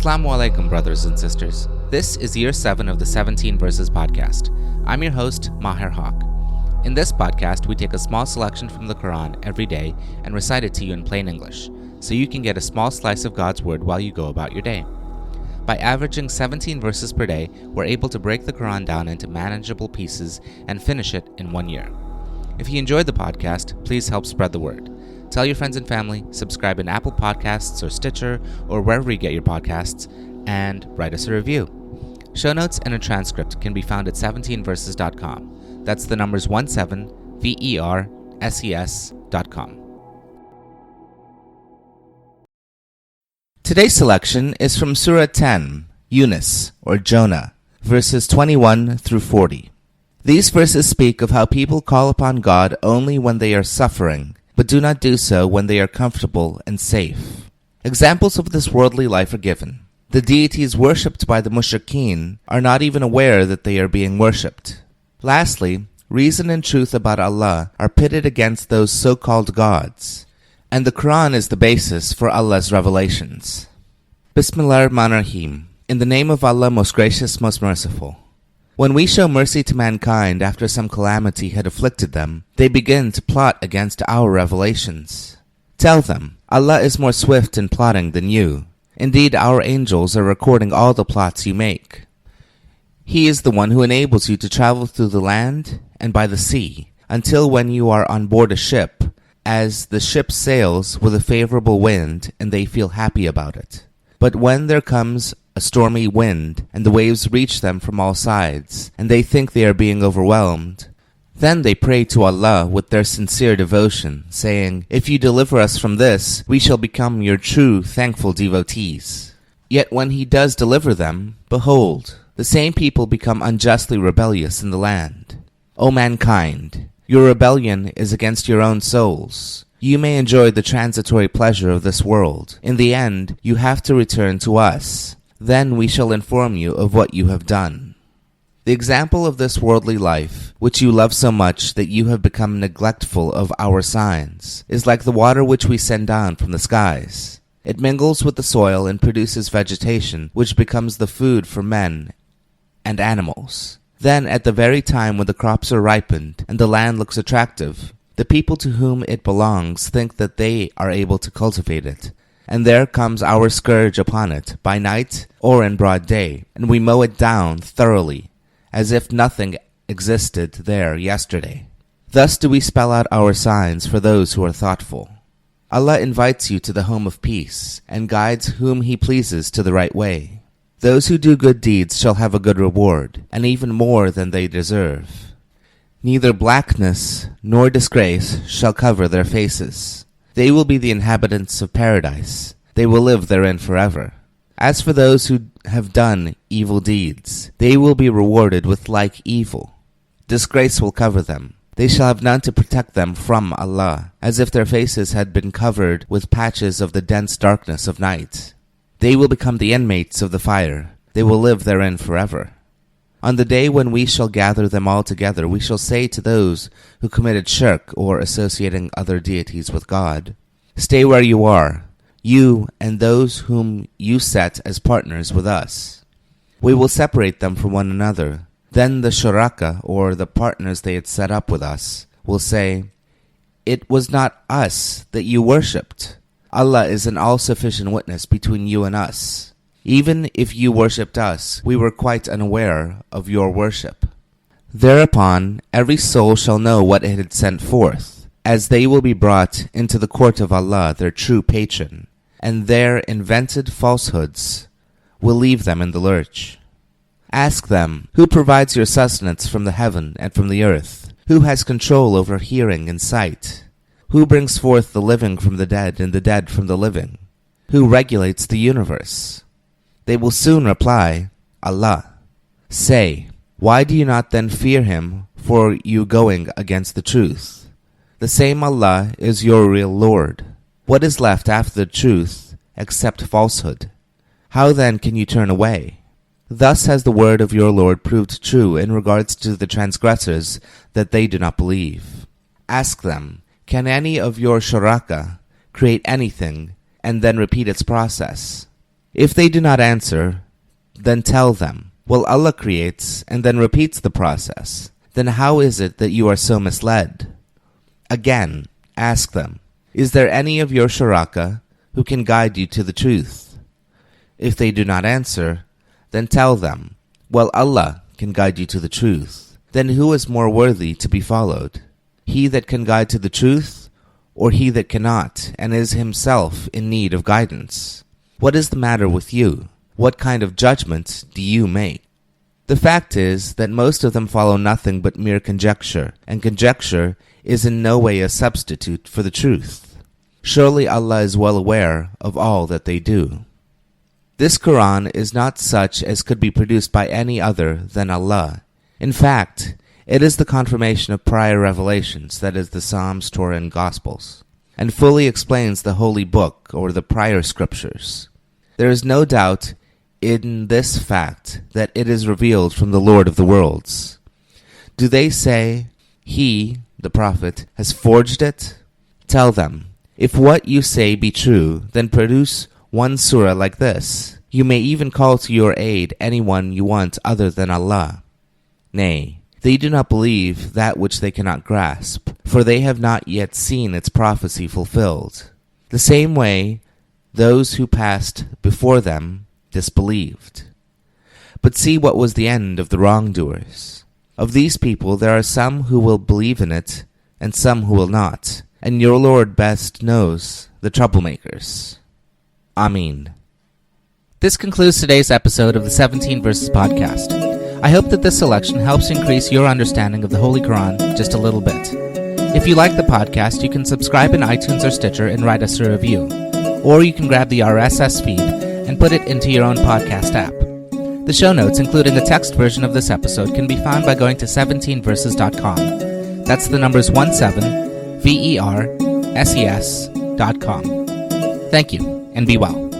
As-salaam, wa-alaikum, brothers and sisters. This is year 7 of the 17 Verses podcast. I'm your host, Maher Haq. In this podcast, we take a small selection from the Qur'an every day and recite it to you in plain English, so you can get a small slice of God's word while you go about your day. By averaging 17 verses per day, we're able to break the Qur'an down into manageable pieces and finish it in 1 year. If you enjoyed the podcast, please help spread the word. Tell your friends and family, subscribe in Apple Podcasts or Stitcher or wherever you get your podcasts, and write us a review. Show notes and a transcript can be found at 17verses.com. That's the numbers 17verses.com. Today's selection is from Surah 10, Yûnus, or Jonah, verses 21 through 40. These verses speak of how people call upon God only when they are suffering, but do not do so when they are comfortable and safe. Examples of this worldly life are given. The deities worshipped by the mushrikeen are not even aware that they are being worshipped. Lastly, reason and truth about Allah are pitted against those so-called gods, and the Qur'an is the basis for Allah's revelations. Bismillahir-Rahmanir-Rahim. In the name of Allah, most gracious, most merciful. When we show mercy to mankind after some calamity had afflicted them, they begin to plot against our revelations. Tell them, Allah is more swift in plotting than you. Indeed, our angels are recording all the plots you make. He is the one who enables you to travel through the land and by the sea, until when you are on board a ship, as the ship sails with a favorable wind and they feel happy about it. But when there comes a stormy wind, and the waves reach them from all sides, and they think they are being overwhelmed, then they pray to Allah with their sincere devotion, saying, "If you deliver us from this, we shall become your true thankful devotees." Yet when He does deliver them, behold, the same people become unjustly rebellious in the land. O mankind, your rebellion is against your own souls. You may enjoy the transitory pleasure of this world. In the end, you have to return to us. Then we shall inform you of what you have done. The example of this worldly life, which you love so much that you have become neglectful of our signs, is like the water which we send down from the skies. It mingles with the soil and produces vegetation, which becomes the food for men and animals. Then, at the very time when the crops are ripened and the land looks attractive, the people to whom it belongs think that they are able to cultivate it. And there comes our scourge upon it, by night or in broad day, and we mow it down thoroughly, as if nothing existed there yesterday. Thus do we spell out our signs for those who are thoughtful. Allah invites you to the home of peace, and guides whom He pleases to the right way. Those who do good deeds shall have a good reward, and even more than they deserve. Neither blackness nor disgrace shall cover their faces. They will be the inhabitants of paradise. They will live therein forever. As for those who have done evil deeds, they will be rewarded with like evil. Disgrace will cover them. They shall have none to protect them from Allah, as if their faces had been covered with patches of the dense darkness of night. They will become the inmates of the fire. They will live therein forever. On the day when we shall gather them all together, we shall say to those who committed shirk or associating other deities with God, "Stay where you are, you and those whom you set as partners with us." We will separate them from one another. Then the shuraka, or the partners they had set up with us, will say, "It was not us that you worshipped. Allah is an all-sufficient witness between you and us. Even if you worshipped us, we were quite unaware of your worship." Thereupon every soul shall know what it had sent forth, as they will be brought into the court of Allah, their true patron, and their invented falsehoods will leave them in the lurch. Ask them, who provides your sustenance from the heaven and from the earth? Who has control over hearing and sight? Who brings forth the living from the dead and the dead from the living? Who regulates the universe? They will soon reply, Allah. Say, why do you not then fear Him for you going against the truth? The same Allah is your real Lord. What is left after the truth except falsehood? How then can you turn away? Thus has the word of your Lord proved true in regards to the transgressors that they do not believe. Ask them, can any of your shuraka create anything and then repeat its process? If they do not answer, then tell them, well, Allah creates and then repeats the process. Then how is it that you are so misled? Again, ask them, is there any of your shuraka who can guide you to the truth? If they do not answer, then tell them, well, Allah can guide you to the truth. Then who is more worthy to be followed? He that can guide to the truth, or he that cannot and is himself in need of guidance? What is the matter with you? What kind of judgment do you make? The fact is that most of them follow nothing but mere conjecture, and conjecture is in no way a substitute for the truth. Surely Allah is well aware of all that they do. This Qur'an is not such as could be produced by any other than Allah. In fact, it is the confirmation of prior revelations, that is the Psalms, Torah, and Gospels, and fully explains the Holy Book or the prior scriptures. There is no doubt in this fact that it is revealed from the Lord of the worlds. Do they say, he, the Prophet, has forged it? Tell them, if what you say be true, then produce one surah like this. You may even call to your aid anyone you want other than Allah. Nay, they do not believe that which they cannot grasp, for they have not yet seen its prophecy fulfilled. The same way, those who passed before them disbelieved. But see what was the end of the wrongdoers. Of these people there are some who will believe in it, and some who will not, and your Lord best knows the troublemakers. Ameen. This concludes today's episode of the 17 Verses Podcast. I hope that this selection helps increase your understanding of the Holy Quran just a little bit. If you like the podcast, you can subscribe in iTunes or Stitcher and write us a review. Or you can grab the RSS feed and put it into your own podcast app. The show notes, including a text version of this episode, can be found by going to 17verses.com. That's the numbers 17, VERSES.com. Thank you, and be well.